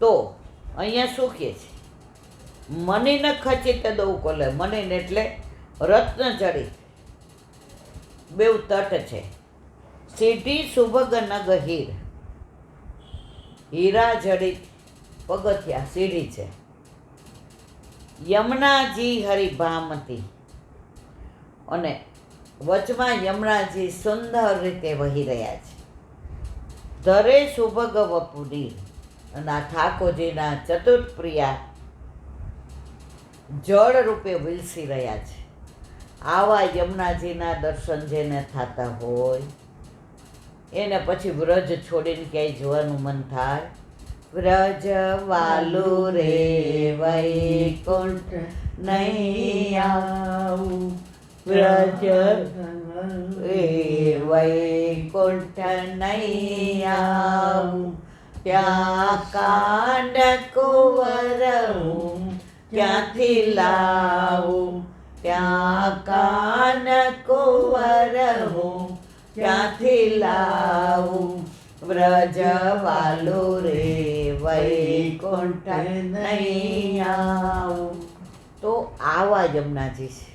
તો અહીંયા શું કહે છે? મનીને ખચિત દઉં કોલે, મનીને એટલે રત્ન જડિત, બેઉ તટ છે. સીધી સુભગ નગ હીર, હીરા જડિત પગથિયા સીડી છે. યમુનાજી હરિભામતી, અને વચમાં યમુનાજી સુંદર રીતે વહી રહ્યા છે. ધરે સુભગ વપુરી, અને આ ઠાકોરજીના ચતુર્થ પ્રિયા જળ રૂપે વિલસી રહ્યા છે. આવા યમુનાજીના દર્શન જેને થતા હોય એને પછી વ્રજ છોડીને ક્યાંય જવાનું મન થાય. વ્રજ વાલુ રે વૈકુંઠ નહીં આવું, વ્રજ રે વૈકુંઠ નહીં આવું, ત્યાં કાંડ કુંવર હું ક્યાંથી લાવું, ત્યાં કાન કુંવર હું ક્યાંથી લાવું, વ્રજ વાલુ રે વૈકુંઠ નહીં આવું. તો આવા યમુનાજી છે.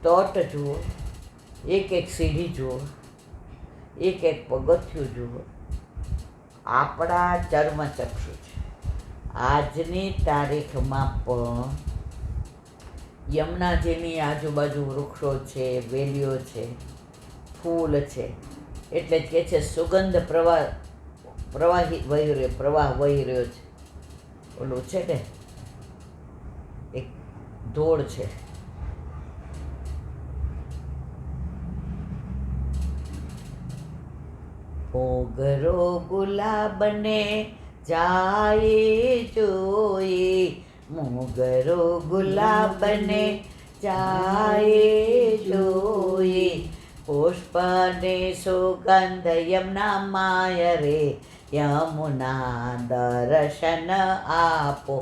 તટ જુઓ, એક એક સીડી જુઓ, એક એક પગથિયું જુઓ. આપણા ચર્મચક્ષુ છે. આજની તારીખમાં પણ યમુનાજીની આજુબાજુ વૃક્ષો છે, વેલીઓ છે, ફૂલ છે, એટલે જ કહે છે સુગંધ પ્રવાહ વહી રહ્યો છે. ઓલું છે ને એક ધોળ છે, મોગરો ગુલાબને જાય જોઈ, મોગરો ગુલાબને જાય જોઈ, પુષ્પને સુગંધ યમુના માય રે, યમુના દર્શન આપો.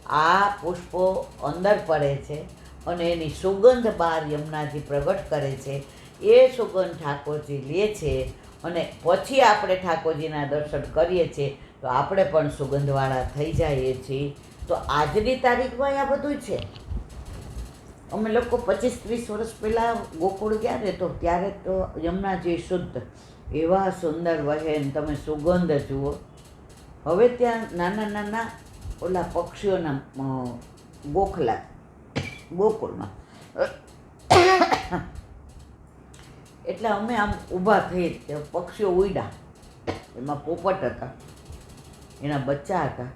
આ પુષ્પો અંદર પડે છે અને એની સુગંધ બહાર યમુનાજી પ્રગટ કરે છે. એ સુગંધ ઠાકોરજી લે છે અને પછી આપણે ઠાકોરજીના દર્શન કરીએ છીએ તો આપણે પણ સુગંધવાળા થઈ જઈએ છીએ. તો આજની તારીખમાં આ બધું છે. અમે લોકો 25-30 વર્ષ પહેલાં ગોકુળ ગયા ને તો ત્યારે તો યમુનાજી શુદ્ધ એવા સુંદર વહે ને તમે સુગંધ જુઓ. હવે ત્યાં નાના નાના ઓલા પક્ષીઓના ગોખલા ગોકુળમાં, એટલે અમે આમ ઊભા થઈ, પક્ષીઓ ઉડ્યા, એમાં પોપટ હતા, એના બચ્ચા હતા.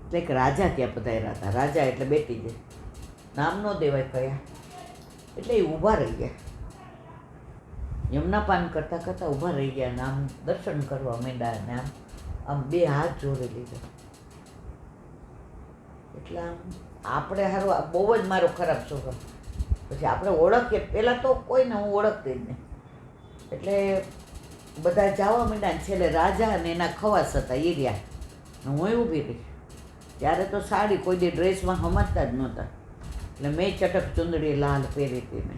એટલે એક રાજા ત્યાં પધાર્યા હતા. રાજા એટલે બેટી જે નામ ન દેવાય કયા, એટલે એ ઊભા રહી ગયા, યમુના પાન કરતાં કરતાં ઊભા રહી ગયા ને આમ દર્શન કરવા માંડ્યા ને આમ આમ બે હાથ જોડી લીધા. એટલે આમ આપણે સારું બહુ જ મારો ખરાબ સ્વભાવ. પછી આપણે ઓળખીએ, પહેલાં તો કોઈને હું ઓળખતી જ નહીં, એટલે બધા જવા માંડ્યા ને છેલ્લે રાજા અને એના ખવાસ હતા એ રહ્યા, હું ઊભી રહી. ત્યારે તો સાડી કોઈ દી ડ્રેસમાં સમજતા જ નહોતા, એટલે મેં ચટક ચુંદડી લાલ પહેરી હતી ને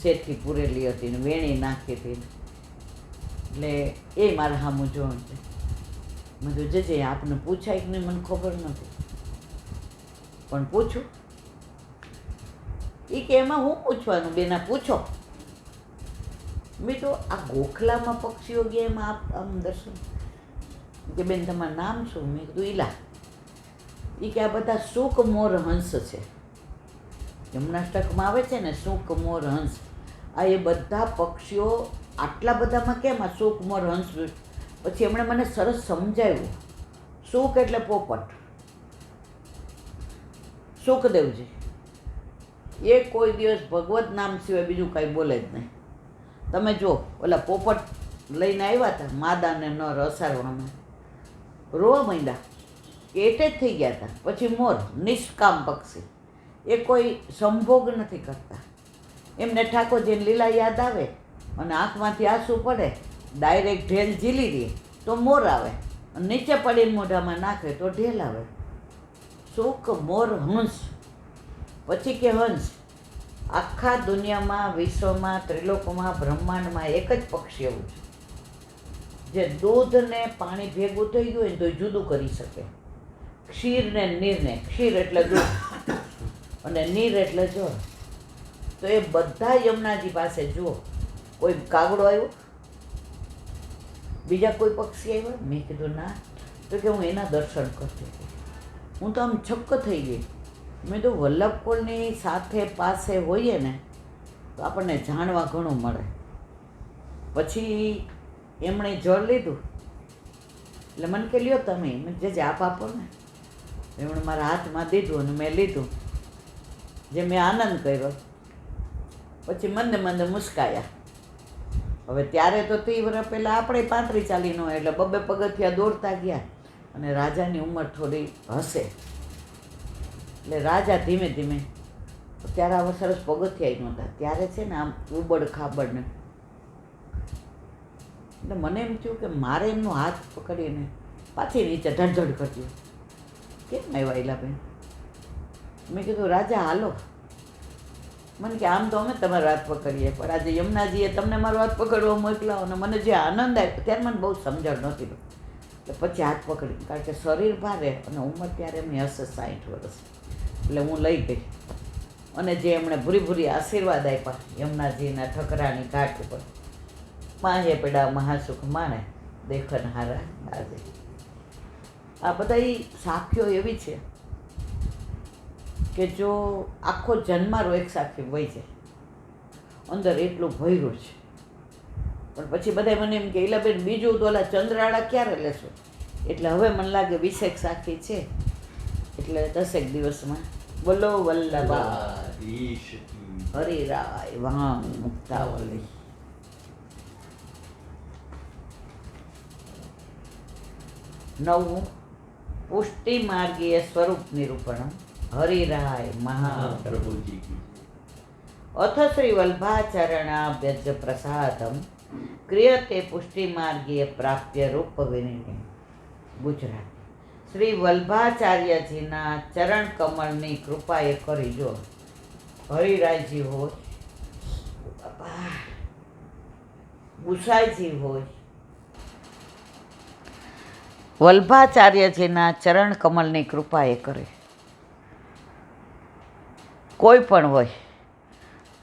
શેઠથી પૂરેલી હતી ને વેણી નાખી હતી ને, એટલે એ મારા સામું જોવાનું છે. મેં તો જજે આપને પૂછાય કે નહીં મને ખબર નથી, પણ પૂછું. એ કે એમાં હું પૂછવાનું બેના, પૂછો. મેં તો આ ગોખલામાં પક્ષીઓ ગયા એમાં આમ દર્શન કે બેન તમારું નામ શું? મેં કીધું ઈલા. એ કે આ બધા સુક મોર હંસ છે, જમનાષ્ટકમાં આવે છે ને સુક મોર હંસ. આ એ બધા પક્ષીઓ આટલા બધામાં કેમ આ સુક મોર હંસ? પછી એમણે મને સરસ સમજાવ્યું. સુક એટલે પોપટ, સુખદેવજી એ કોઈ દિવસ ભગવત નામ સિવાય બીજું કાંઈ બોલે જ નહીં. તમે જો ઓલા પોપટ લઈને આવ્યા હતા માદાને નર અસારવામાં, રોવા માંડ્યા, એટે જ થઈ ગયા હતા. પછી મોર નિષ્કામ પક્ષી, એ કોઈ સંભોગ નથી કરતા. એમને ઠાકોરજીની લીલા યાદ આવે અને આંખમાંથી આંસુ પડે, ડાયરેક્ટ ઢેલ ઝીલી દે તો મોર આવે, અને નીચે પડીને મોઢામાં નાખે તો ઢેલ આવે. સુખ મોર હંસ. પછી કે હંસ આખા દુનિયામાં, વિશ્વમાં, ત્રિલોકમાં, બ્રહ્માંડમાં એક જ પક્ષી એવું છે જે દૂધ ને પાણી ભેગું થઈ ગયું હોય ને તો જુદું કરી શકે. ક્ષીર ને નીરને, ક્ષીર એટલે દૂધ અને નીર એટલે જળ. તો એ બધા યમુનાજી પાસે જુઓ. કોઈ કાગડો આવ્યો, બીજા કોઈ પક્ષી આવ્યા? મેં કીધું ના. તો કે હું એના દર્શન કરતી હતી. હું તો આમ છક્ક થઈ ગઈ. મેં તો વલ્લભકુળની સાથે પાસે હોઈએ ને તો આપણને જાણવા ઘણું મળે. પછી એમણે જળ લીધું એટલે મને કે લ્યો તમે, મેં જે આપ આપો ને. એમણે મારા હાથમાં દીધું અને મેં લીધું. જે મેં આનંદ કર્યો. પછી મંદે મંદે મુસ્કાયા. હવે ત્યારે તો 30 વર્ષ પહેલાં આપણે 35-40 ન હોય એટલે 2 પગથિયા દોડતા ગયા. અને રાજાની ઉંમર થોડી હશે એટલે રાજા ધીમે ધીમે, ત્યારે આવા સરસ પગથિયા નહોતા. ત્યારે છે ને આમ ઉબડ ખાબડ ને, એટલે મને એમ થયું કે મારે એમનો હાથ પકડીને પાછી નીચે ધડધડ કરતી. કેમ આવ્યા ઈલાબેન? મેં કીધું રાજા હાલો. મને કે આમ તો અમે તમારો હાથ પકડીએ, પણ આજે યમુનાજીએ તમને મારો હાથ પકડવા મોકલાવો. અને મને જે આનંદ આવ્યો ત્યારે મને બહુ સમજણ નહોતી. એટલે પછી હાથ પકડી, કારણ કે શરીર ભારે અને ઉંમર ત્યારે એમની હશે 60 વર્ષ. એટલે હું લઈ ગઈ અને જે એમણે ભૂરી ભૂરી આશીર્વાદ આપ્યા યમુનાજીના ઠકરાની ઘાટ ઉપર. માહે પેડા મહાસુખ માણે દેખન હારા આજે. આ બધા સાખીઓ એવી છે કે જો આખો જન્મારો એક સાખી વહી જાય, અંદર એટલું ભર્યું છે. પણ પછી બધા મને એમ કે ઈલાબેન બીજું તો ઓલા ચંદ્રાળા ક્યારે લેશો? એટલે હવે મને લાગે 20 સાખી છે એટલે 10 દિવસમાં. બોલો વલ્લભા હરિરાય વાંગ મુક્તાવલી. નવમું પુષ્ટિ માર્ગીય સ્વરૂપ નિરૂપણ હરિરાય મહાપ્રભુજી. અથ શ્રી વલ્ભાચરણાભ્યજ પ્રસાદમ ક્રિયતે પુષ્ટિ માર્ગીય પ્રાપ્ય રૂપ વિનિમય. ગુજરાત. શ્રી વલ્ભાચાર્યજીના ચરણ કમળની કૃપાએ કરી. જો હરિરાયજી હોય, ગુસાઈજી હોય, વલ્ભાચાર્યજીના ચરણ કમળની કૃપાએ કરે. કોઈ પણ હોય,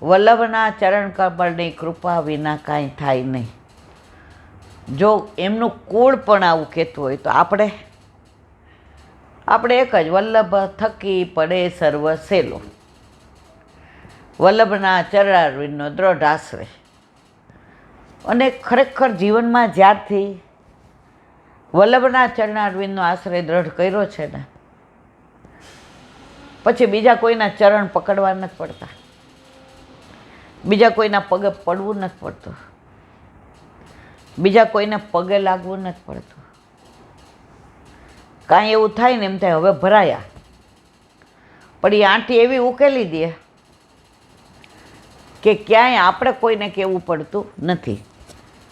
વલ્લભના ચરણ કમળની કૃપા વિના કાંઈ થાય નહીં. જો એમનું કુળ પણ આવું કહેતું હોય તો આપણે એક જ, વલ્લભ થકી પડે સર્વ સેલો. વલ્લભના ચરણારવિંદનો દ્રઢ આશ્રય. અને ખરેખર જીવનમાં જ્યારથી વલ્લભના ચરણારવિંદનો આશ્રય દ્રઢ કર્યો છે ને, પછી બીજા કોઈના ચરણ પકડવા નથી પડતા, બીજા કોઈના પગે પડવું નથી પડતું, બીજા કોઈને પગે લાગવું નથી પડતું. કાંઈ એવું થાય ને એમ થાય હવે ભરાયા, પણ એ આંટી એવી ઉકેલી દે કે ક્યાંય આપણે કોઈને કહેવું પડતું નથી.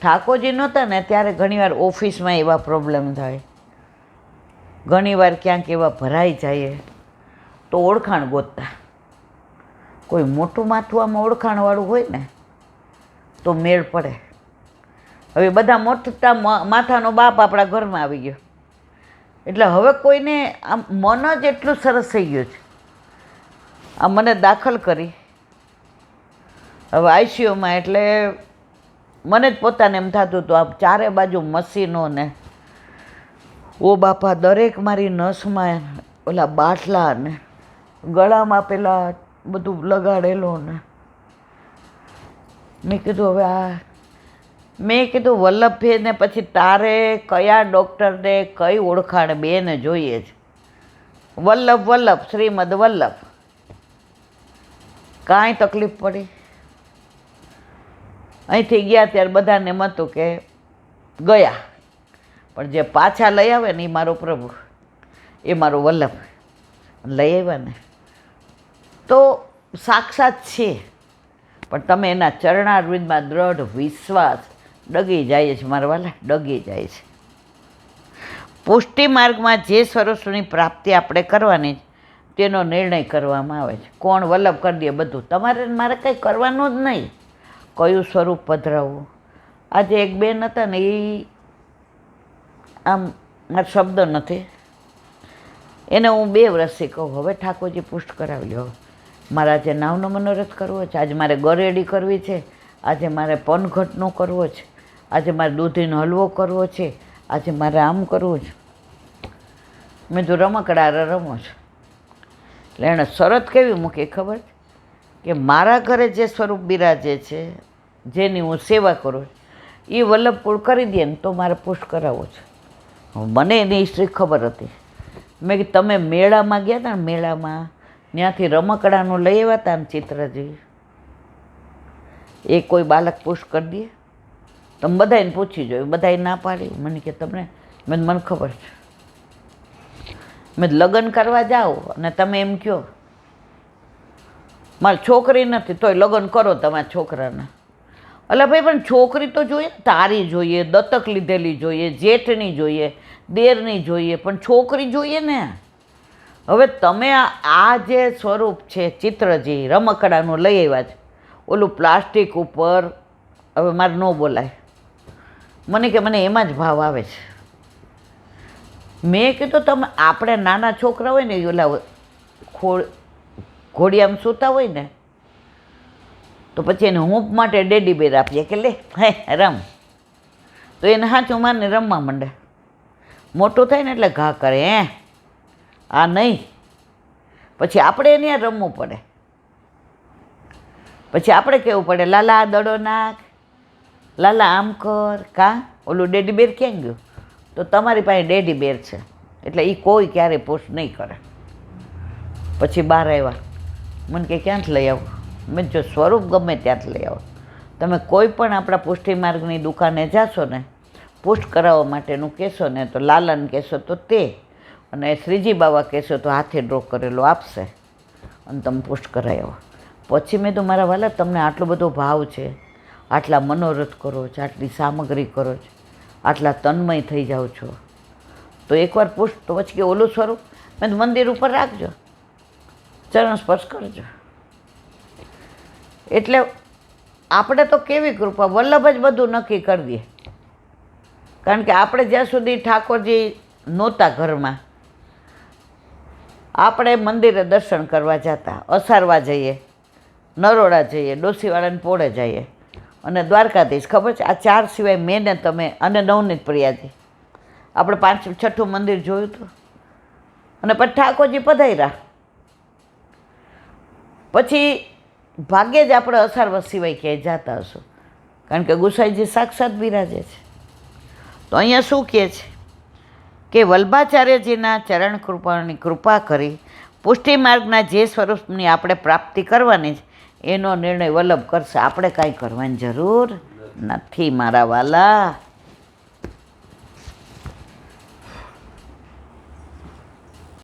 ઠાકોરજી નહોતા ને ત્યારે ઘણીવાર ઓફિસમાં એવા પ્રોબ્લેમ થાય, ઘણીવાર ક્યાંક એવા ભરાઈ જાય તો ઓળખાણ ગોતતા. કોઈ મોટું માથું આમાં ઓળખાણવાળું હોય ને તો મેળ પડે. હવે બધા મોટા માથાનો બાપ આપણા ઘરમાં આવી ગયો એટલે હવે કોઈને આમ મન જ એટલું સરસ થઈ ગયું છે. આ મને દાખલ કરી હવે આઈસીયુમાં, એટલે મને જ પોતાને એમ થતું હતું આ ચારે બાજુ મશીનો ને ઓ બાપા, દરેક મારી નસમાં ઓલા બાટલા ને ગળામાં પેલા બધું લગાડેલું ને. મેં કીધું હવે આ વલ્લભને પછી તારે કયા ડૉક્ટરને કઈ ઓળખાણ બેને જોઈએ છે? વલ્લભ શ્રીમદ વલ્લભ. કાંઈ તકલીફ પડી? અહીંથી ગયા ત્યારે બધાને એમ હતું કે ગયા, પણ જે પાછા લઈ આવે ને એ મારો પ્રભુ, એ મારો વલ્લભ લઈ આવ્યા ને તો સાક્ષાત છે. પણ તમે એના ચરણારવિંદમાં દ્રઢ વિશ્વાસ, ડગી જાય છે મારા વાલા, ડગી જાય છે. પુષ્ટિ માર્ગમાં જે સ્વરૂપની પ્રાપ્તિ આપણે કરવાની તેનો નિર્ણય કરવામાં આવે છે. કોણ વલ્લભ કરી દે બધું, તમારે મારે કંઈ કરવાનું જ નહીં. કયું સ્વરૂપ પધરાવવું? આજે એક બેન હતા ને, એ આમ મારા શબ્દ નથી, એને હું 2 વર્ષથી કહું, હવે ઠાકોરજી પુષ્ટ કરાવી લો. મારે આજે નાવનો મનોરથ કરવો છે, આજે મારે ગરેડી કરવી છે, આજે મારે પનઘટનો કરવો છે, આજે મારે દૂધીનો હલવો કરવો છે, આજે મારે આમ કરવું છે. મેં તો રમકડા રમો છો. એટલે એણે શરત કેવી મૂકી ખબર કે મારા ઘરે જે સ્વરૂપ બિરાજે છે, જેની હું સેવા કરું, એ વલ્લભ પૂર્ણ કરી દે ને તો મારે પુષ્ટ કરાવવો છે. મને એની હિસ્ટ્રી ખબર હતી. મેં કીધું તમે મેળામાં ગયા હતા ને, મેળામાં ત્યાંથી રમકડાનું લઈ આવ્યા હતા ને ચિત્રજી, એ કોઈ બાલક પુષ્ટ કરી દે? તમે બધાને પૂછી જોયું, બધાએ ના પાડી. મને કે તમને, મને ખબર છે. મેં લગ્ન કરવા જાઓ અને તમે એમ કહો મારી છોકરી નથી તોય લગ્ન કરો તમારા છોકરાના. એટલે ભાઈ પણ છોકરી તો જોઈએ, તારી જોઈએ, દત્તક લીધેલી જોઈએ, જેઠની જોઈએ, દેરની જોઈએ, પણ છોકરી જોઈએ ને. હવે તમે આ જે સ્વરૂપ છે ચિત્રજી રમકડાનું લઈ આવ્યા છે, ઓલું પ્લાસ્ટિક ઉપર, હવે મારે ન બોલાય. મને કે મને એમાં જ ભાવ આવે છે. મેં કીધું તમે આપણે નાના છોકરા હોય ને, ઓલા ઘોડિયામાં સૂતા હોય ને, તો પછી એને હૂંફ માટે ડેડી બેર આપીએ કે લે હે રમ, તો એને સાચું માને રમવા માંડે. મોટું થાય ને એટલે ઘા કરે, આ નહીં. પછી આપણે એને ત્યાં રમવું પડે. પછી આપણે કહેવું પડે લાલા આ દડો નાખ, લાલા આમ કર, કાં ઓલું ડેડી બેર ક્યાં ગયું? તો તમારી પાસે ડેડી બેર છે એટલે એ કોઈ ક્યારેય પુષ્ટ નહીં કરે. પછી બહાર આવ્યા, મને કે ક્યાંથી લઈ આવું? મેં જો સ્વરૂપ ગમે ત્યાંથી લઈ આવો. તમે કોઈ પણ આપણા પુષ્ટિ માર્ગની દુકાને જાશો ને, પુષ્ટ કરાવવા માટેનું કહેશો ને, તો લાલાને કહેશો તો તે, અને શ્રીજી બાબા કહેશો તો હાથે ડ્રો કરેલો આપશે અને તમે પુષ્ટ કરાવી આવો. પછી મેં તો મારા વાલા તમને આટલો બધો ભાવ છે, આટલા મનોરથ કરો છો, આટલી સામગ્રી કરો છો, આટલા તન્મય થઈ જાઓ છો, તો એકવાર પુષ્ટ. તો પછી કે ઓલું સ્વરૂપ મેં મંદિર ઉપર રાખજો, ચરણ સ્પર્શ કરજો. એટલે આપણે તો કેવી કૃપા, વલ્લભ જ બધું નક્કી કરી દે. કારણ કે આપણે જ્યાં સુધી ઠાકોરજી નહોતા ઘરમાં, આપણે મંદિરે દર્શન કરવા જતા, અસારવા જઈએ, નરોડા જઈએ, ડોસીવાળાને પોળે જઈએ, અને દ્વારકાધીશ. ખબર છે આ 4 સિવાય મેં ને તમે અને નવનીત પ્રિયાજી આપણે 5 છઠ્ઠું મંદિર જોયું હતું. અને પછી ઠાકોરજી પધાર્યા. પછી ભાગ્યે જ આપણે અસારવા સિવાય ક્યાંય જતા હશું, કારણ કે ગુસાઈજી સાક્ષાત બિરાજે છે. તો અહીંયા શું કહે છે કે વલ્ભાચાર્યજીના ચરણ કૃપાની કૃપા કરી પુષ્ટિ માર્ગના જે સ્વરૂપની આપણે પ્રાપ્તિ કરવાની છે એનો નિર્ણય વલ્લભ કરશે. આપણે કાંઈ કરવાની જરૂર નથી મારા વાલા.